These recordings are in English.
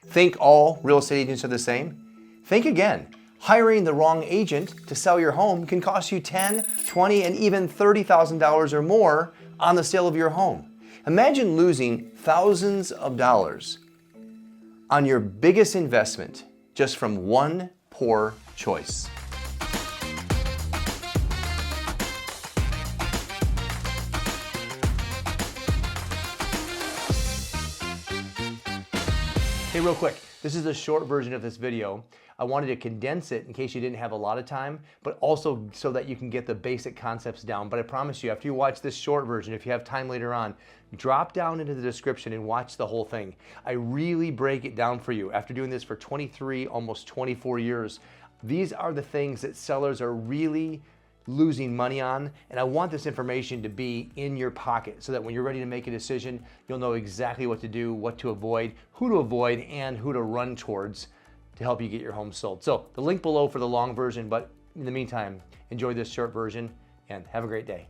Think all real estate agents are the same? Think again. Hiring the wrong agent to sell your home can cost you $10,000, $20,000, and even $30,000 or more on the sale of your home. Imagine losing thousands of dollars on your biggest investment just from one poor choice. Hey, real quick, this is a short version of this video. I wanted to condense it in case you didn't have a lot of time, but also so that you can get the basic concepts down. But I promise you, after you watch this short version, if you have time later on, drop down into the description and watch the whole thing. I really break it down for you. After doing this for 23, almost 24 years, these are the things that sellers are really losing money on, and I want this information to be in your pocket so that when you're ready to make a decision, you'll know exactly what to do, what to avoid, and who to run towards to help you get your home sold. So the link below for the long version, but in the meantime, enjoy this short version and have a great day.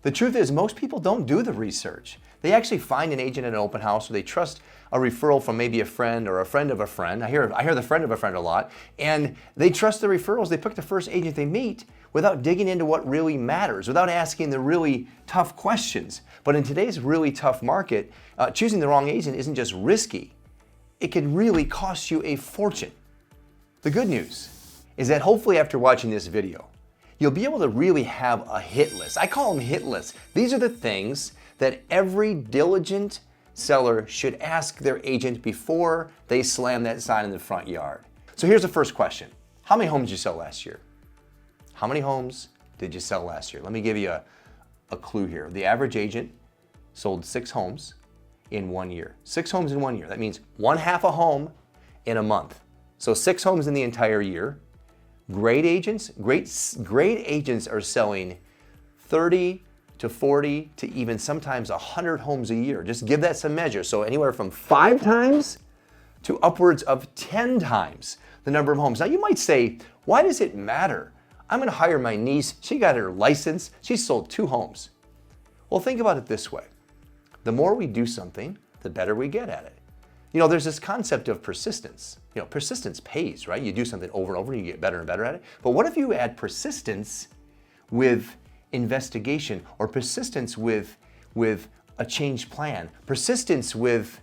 The truth is, most people don't do the research. They actually find an agent at an open house, or they trust a referral from maybe a friend or a friend of a friend. I hear the friend of a friend a lot, and they trust the referrals. They pick the first agent they meet without digging into what really matters, without asking the really tough questions. But in today's really tough market, choosing the wrong agent isn't just risky, it can really cost you a fortune. The good news is that hopefully after watching this video, you'll be able to really have a hit list. I call them hit lists. These are the things that every diligent seller should ask their agent before they slam that sign in the front yard. So here's the first question. How many homes did you sell last year? How many homes did you sell last year? Let me give you a clue here. The average agent sold 6 homes in 1 year. 6 homes in 1 year. That means 1/2 a home in a month. So 6 homes in the entire year. Great agents are selling 30 to 40 to even sometimes 100 homes a year. Just give that some measure. So anywhere from 5 times to upwards of 10 times the number of homes. Now you might say, why does it matter? I'm going to hire my niece. She got her license. She sold 2 homes. Well, think about it this way. The more we do something, the better we get at it. You know, there's this concept of persistence. You know, persistence pays, right? You do something over and over and you get better and better at it. But what if you add persistence with investigation, or persistence with a change plan, persistence with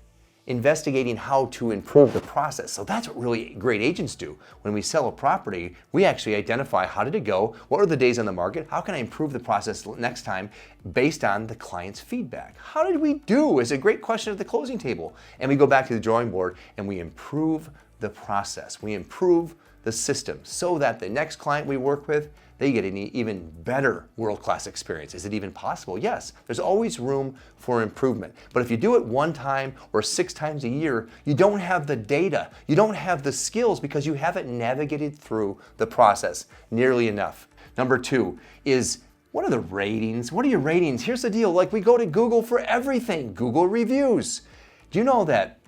investigating how to improve the process? So that's what really great agents do. When we sell a property, we actually identify how did it go, what were the days on the market, how can I improve the process next time based on the client's feedback. How did we do is a great question at the closing table. And we go back to the drawing board and we improve the process. We improve the system so that the next client we work with, they get an even better world-class experience. Is it even possible? Yes, there's always room for improvement. But if you do it 1 time or 6 times a year, you don't have the data, you don't have the skills because you haven't navigated through the process nearly enough. Number 2 is, what are the ratings? What are your ratings? Here's the deal, like we go to Google for everything, Google reviews. Do you know that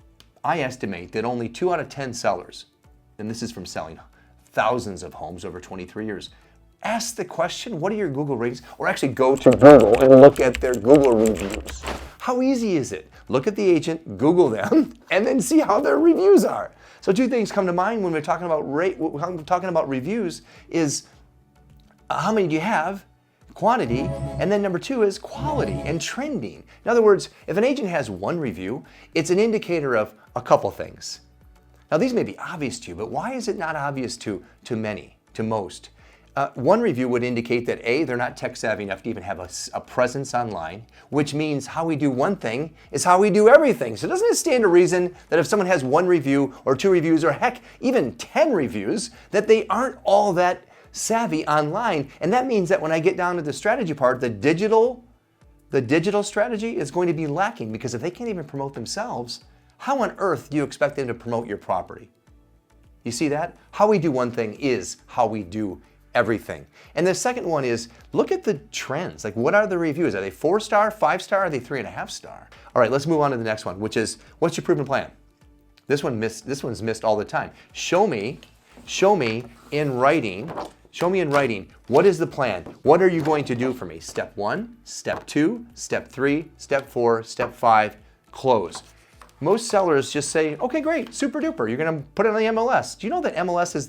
I estimate that only 2 out of 10 sellers, and this is from selling thousands of homes over 23 years, ask the question, what are your Google ratings? Or actually go to Google and look at their Google reviews. How easy is it? Look at the agent, Google them, and then see how their reviews are. So 2 things come to mind when we're talking about reviews is how many do you have? Quantity, and then number 2 is quality and trending. In other words, if an agent has 1 review, it's an indicator of a couple things. Now these may be obvious to you, but why is it not obvious to many, to most? 1 review would indicate that A, they're not tech savvy enough to even have a presence online, which means how we do one thing is how we do everything. So doesn't it stand to reason that if someone has 1 review or 2 reviews or heck, even 10 reviews, that they aren't all that savvy online? And that means that when I get down to the strategy part, the digital strategy is going to be lacking, because if they can't even promote themselves, how on earth do you expect them to promote your property? You see that? How we do one thing is how we do everything. And the second one is, look at the trends. Like, what are the reviews? Are they 4-star, 5-star? Are they 3.5-star? All right, let's move on to the next one, which is, what's your proven plan? This one's missed all the time. Show me in writing, what is the plan? What are you going to do for me? Step 1, step 2, step 3, step 4, step 5, close. Most sellers just say, okay, great, super duper, you're gonna put it on the MLS. Do you know that MLS is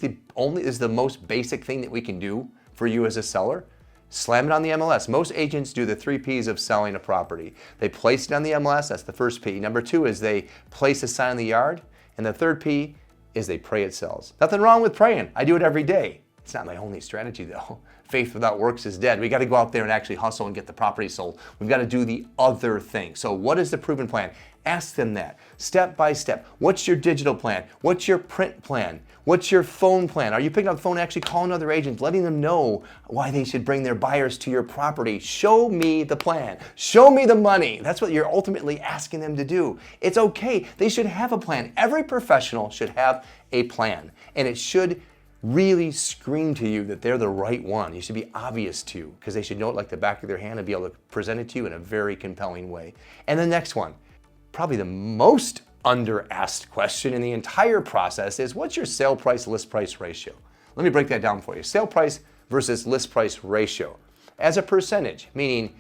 the most basic thing that we can do for you as a seller? Slam it on the MLS. Most agents do the 3 P's of selling a property. They place it on the MLS, that's the first P. Number 2 is they place a sign in the yard. And the third P is they pray it sells. Nothing wrong with praying. I do it every day. It's not my only strategy though. Faith without works is dead. We got to go out there and actually hustle and get the property sold. We've got to do the other thing. So what is the proven plan? Ask them that step by step. What's your digital plan? What's your print plan? What's your phone plan? Are you picking up the phone and actually calling other agents, letting them know why they should bring their buyers to your property? Show me the plan. Show me the money. That's what you're ultimately asking them to do. It's okay. They should have a plan. Every professional should have a plan, and it should really scream to you that they're the right one. It should be obvious to you because they should know it like the back of their hand and be able to present it to you in a very compelling way. And the next one, probably the most under-asked question in the entire process is, what's your sale price list price ratio? Let me break that down for you. Sale price versus list price ratio. As a percentage, meaning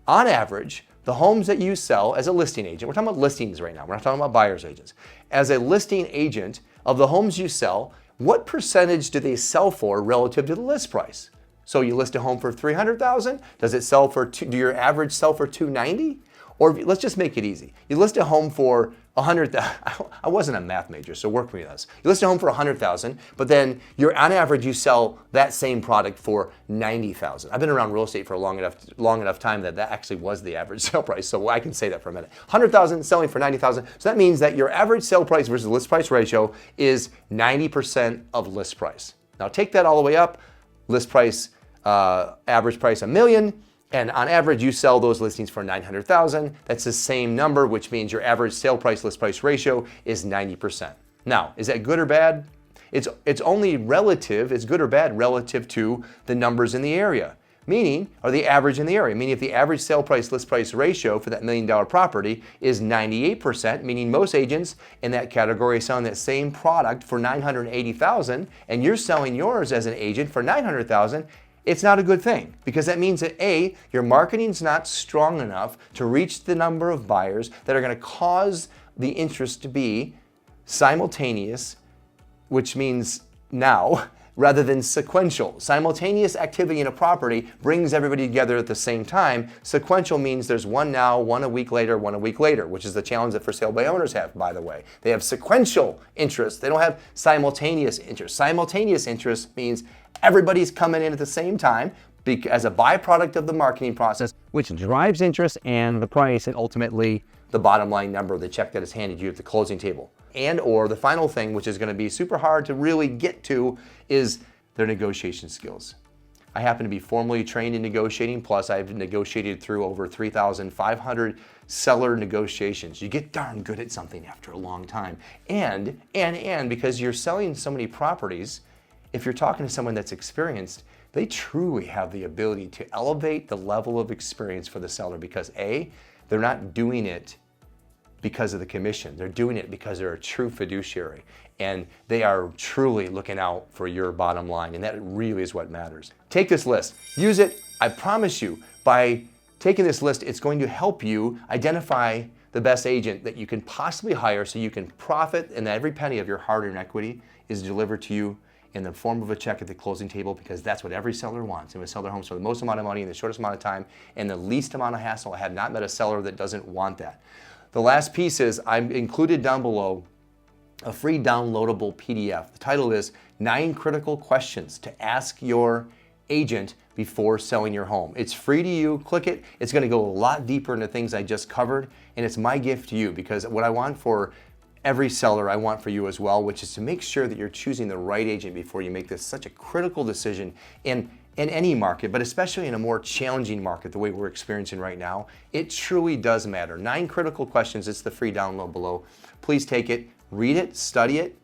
on average, the homes that you sell as a listing agent, we're talking about listings right now, we're not talking about buyer's agents. As a listing agent of the homes you sell, what percentage do they sell for relative to the list price? So you list a home for $300,000, does it sell for do your average sell for $290,000? Or let's just make it easy. You list a home for $100,000. I wasn't a math major, so work with us. You list a home for $100,000, but then on average you sell that same product for $90,000. I've been around real estate for a long enough time that actually was the average sale price, so I can say that for a minute. $100,000 selling for $90,000. So that means that your average sale price versus list price ratio is 90% of list price. Now take that all the way up. List price, average price $1 million. And on average, you sell those listings for $900,000. That's the same number, which means your average sale price list price ratio is 90%. Now, is that good or bad? It's only relative, it's good or bad relative to the numbers in the area, meaning, or the average in the area, meaning if the average sale price list price ratio for that $1 million property is 98%, meaning most agents in that category are selling that same product for $980,000, and you're selling yours as an agent for $900,000, it's not a good thing, because that means that A, your marketing's not strong enough to reach the number of buyers that are going to cause the interest to be simultaneous, which means now, rather than sequential. Simultaneous activity in a property brings everybody together at the same time. Sequential means there's one now, one a week later, one a week later, which is the challenge that for sale by owners have, by the way. They have sequential interest. They don't have simultaneous interest. Simultaneous interest means everybody's coming in at the same time as a byproduct of the marketing process, which drives interest and the price and ultimately the bottom line number of the check that is handed you at the closing table. And or the final thing, which is going to be super hard to really get to, is their negotiation skills. I happen to be formally trained in negotiating, plus I've negotiated through over 3,500 seller negotiations. You get darn good at something after a long time. And because you're selling so many properties, if you're talking to someone that's experienced, they truly have the ability to elevate the level of experience for the seller because A, they're not doing it because of the commission. They're doing it because they're a true fiduciary and they are truly looking out for your bottom line, and that really is what matters. Take this list, use it. I promise you, by taking this list, it's going to help you identify the best agent that you can possibly hire so you can profit, and every penny of your hard-earned equity is delivered to you in the form of a check at the closing table, because that's what every seller wants. They want to sell their homes for the most amount of money in the shortest amount of time and the least amount of hassle. I have not met a seller that doesn't want that. The last piece is I've included down below a free downloadable PDF. The title is 9 Critical Questions to Ask Your Agent Before Selling Your Home. It's free to you. Click it. It's going to go a lot deeper into things I just covered, and it's my gift to you, because what I want for every seller, I want for you as well, which is to make sure that you're choosing the right agent before you make this such a critical decision in any market, but especially in a more challenging market the way we're experiencing right now. It truly does matter. 9 critical questions. It's the free download below. Please take it, read it, study it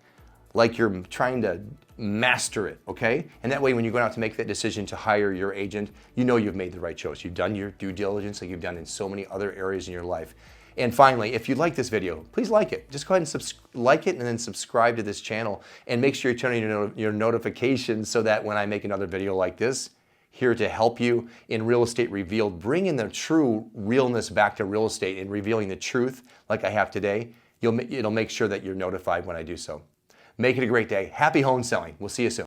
like you're trying to master it, okay? And that way when you go out to make that decision to hire your agent, you know you've made the right choice. You've done your due diligence like you've done in so many other areas in your life. And finally, if you like this video, please like it. Just go ahead and like it and then subscribe to this channel, and make sure you're turning your notifications so that when I make another video like this, here to help you in Real Estate Revealed, bringing the true realness back to real estate and revealing the truth like I have today, it'll make sure that you're notified when I do so. Make it a great day. Happy home selling. We'll see you soon.